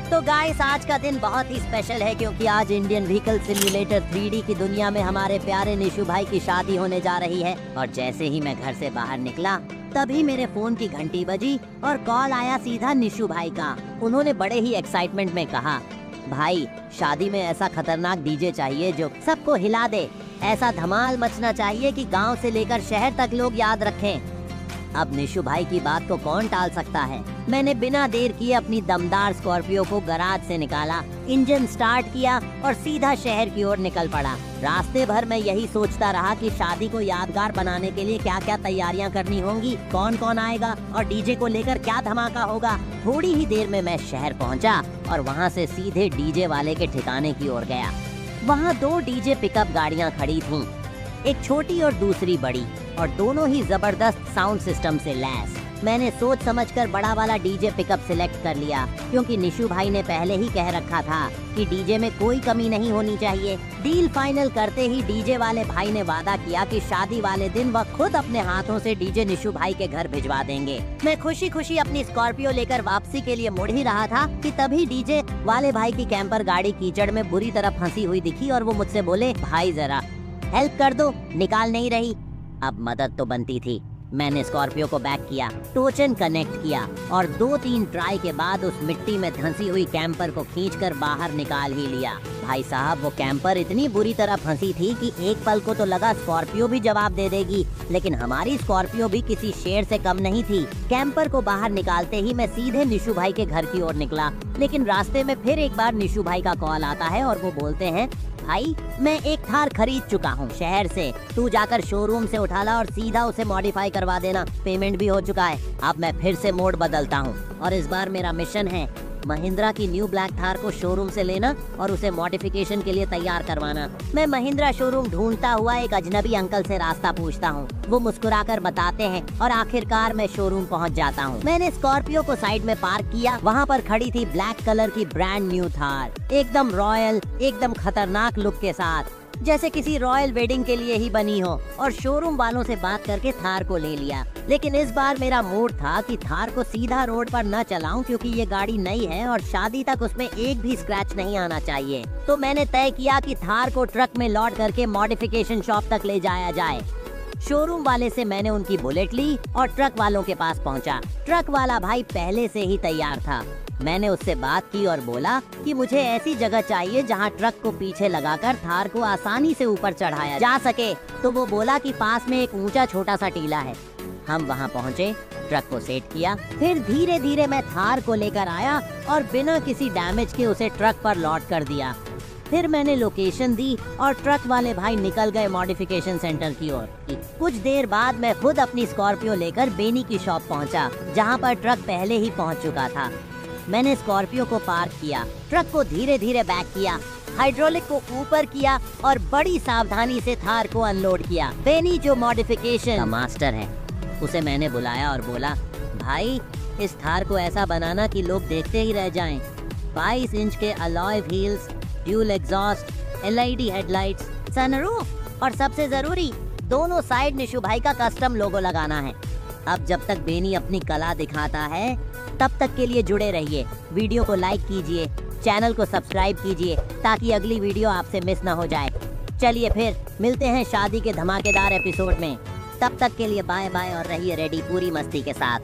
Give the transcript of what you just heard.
तो गाइस आज का दिन बहुत ही स्पेशल है क्योंकि आज इंडियन व्हीकल सिम्युलेटर 3D की दुनिया में हमारे प्यारे निशु भाई की शादी होने जा रही है। और जैसे ही मैं घर से बाहर निकला तभी मेरे फोन की घंटी बजी और कॉल आया सीधा निशु भाई का। उन्होंने बड़े ही एक्साइटमेंट में कहा, भाई शादी में ऐसा खतरनाक डीजे चाहिए जो सबको हिला दे। ऐसा धमाल मचना चाहिए कि गांव से लेकर शहर तक लोग याद रखें। अब निशु भाई की बात को कौन टाल सकता है। मैंने बिना देर किए अपनी दमदार स्कॉर्पियो को गैराज से निकाला, इंजन स्टार्ट किया और सीधा शहर की ओर निकल पड़ा। रास्ते भर मैं यही सोचता रहा कि शादी को यादगार बनाने के लिए क्या क्या तैयारियां करनी होंगी, कौन कौन आएगा और डीजे को लेकर क्या धमाका होगा। थोड़ी ही देर में मैं शहर पहुंचा और वहां से सीधे डीजे वाले के ठिकाने की ओर गया। वहां 2 डीजे पिकअप गाड़ियां खड़ी थीं, एक छोटी और दूसरी बड़ी, और दोनों ही जबरदस्त साउंड सिस्टम से लैस। मैंने सोच समझकर बड़ा वाला डीजे पिकअप सिलेक्ट कर लिया क्योंकि निशु भाई ने पहले ही कह रखा था कि डीजे में कोई कमी नहीं होनी चाहिए। डील फाइनल करते ही डीजे वाले भाई ने वादा किया कि शादी वाले दिन वह खुद अपने हाथों से डीजे निशु भाई के घर भिजवा देंगे। मैं खुशी खुशी अपनी स्कॉर्पियो लेकर वापसी के लिए मुड़ ही रहा था कि तभी डीजे वाले भाई की कैंपर गाड़ी कीचड़ में बुरी तरह फंसी हुई दिखी और वो मुझसे बोले, भाई जरा हेल्प कर दो, निकाल नहीं रही। अब मदद तो बनती थी। मैंने स्कॉर्पियो को बैक किया, टोचन कनेक्ट किया और 2-3 ट्राई के बाद उस मिट्टी में धंसी हुई कैंपर को खींचकर बाहर निकाल ही लिया। भाई साहब, वो कैंपर इतनी बुरी तरह फंसी थी कि एक पल को तो लगा स्कॉर्पियो भी जवाब दे देगी, लेकिन हमारी स्कॉर्पियो भी किसी शेर से कम नहीं थी। कैंपर को बाहर निकालते ही मैं सीधे निशु भाई के घर की ओर निकला, लेकिन रास्ते में फिर एक बार निशु भाई का कॉल आता है और वो बोलते हैं, भाई मैं एक थार खरीद चुका हूँ शहर से, तू जाकर शोरूम से उठा ला और सीधा उसे मॉडिफाई करवा देना। पेमेंट भी हो चुका है। अब मैं फिर से मोड बदलता हूँ और इस बार मेरा मिशन है महिंद्रा की न्यू ब्लैक थार को शोरूम से लेना और उसे मॉडिफिकेशन के लिए तैयार करवाना। मैं महिंद्रा शोरूम ढूंढता हुआ एक अजनबी अंकल से रास्ता पूछता हूँ। वो मुस्कुराकर बताते हैं और आखिरकार मैं शोरूम पहुँच जाता हूँ। मैंने स्कॉर्पियो को साइड में पार्क किया। वहाँ पर खड़ी थी ब्लैक कलर की ब्रांड न्यू थार, एकदम रॉयल, एकदम खतरनाक लुक के साथ, जैसे किसी रॉयल वेडिंग के लिए ही बनी हो। और शोरूम वालों से बात करके थार को ले लिया। लेकिन इस बार मेरा मूड था कि थार को सीधा रोड पर न चलाऊं क्योंकि ये गाड़ी नई है और शादी तक उसमें एक भी स्क्रैच नहीं आना चाहिए। तो मैंने तय किया कि थार को ट्रक में लोड करके मॉडिफिकेशन शॉप तक ले जाया जाए। शोरूम वाले से मैंने उनकी बुलेट ली और ट्रक वालों के पास पहुंचा। ट्रक वाला भाई पहले से ही तैयार था। मैंने उससे बात की और बोला कि मुझे ऐसी जगह चाहिए जहां ट्रक को पीछे लगाकर थार को आसानी से ऊपर चढ़ाया जा सके। तो वो बोला कि पास में एक ऊंचा छोटा सा टीला है। हम वहां पहुंचे, ट्रक को सेट किया, फिर धीरे धीरे मैं थार को लेकर आया और बिना किसी डैमेज के उसे ट्रक पर लोड कर दिया। फिर मैंने लोकेशन दी और ट्रक वाले भाई निकल गए मॉडिफिकेशन सेंटर की ओर। कुछ देर बाद मैं खुद अपनी स्कॉर्पियो लेकर बेनी की शॉप पहुंचा, जहां पर ट्रक पहले ही पहुंच चुका था। मैंने स्कॉर्पियो को पार्क किया, ट्रक को धीरे धीरे बैक किया, हाइड्रोलिक को ऊपर किया और बड़ी सावधानी से थार को अनलोड किया। बेनी जो मॉडिफिकेशन का मास्टर है, उसे मैंने बुलाया और बोला, भाई इस थार को ऐसा बनाना कि लोग देखते ही रह जाएं। 22 इंच के alloy wheels, dual exhaust, LED headlights, sunroof और सबसे जरूरी दोनों साइड निशु भाई का कस्टम लोगो लगाना है। अब जब तक बेनी अपनी कला दिखाता है तब तक के लिए जुड़े रहिए। वीडियो को लाइक कीजिए, चैनल को सब्सक्राइब कीजिए ताकि अगली वीडियो आपसे मिस ना हो जाए। चलिए फिर मिलते हैं शादी के धमाकेदार एपिसोड में। तब तक के लिए बाय बाय और रहिए रेडी पूरी मस्ती के साथ।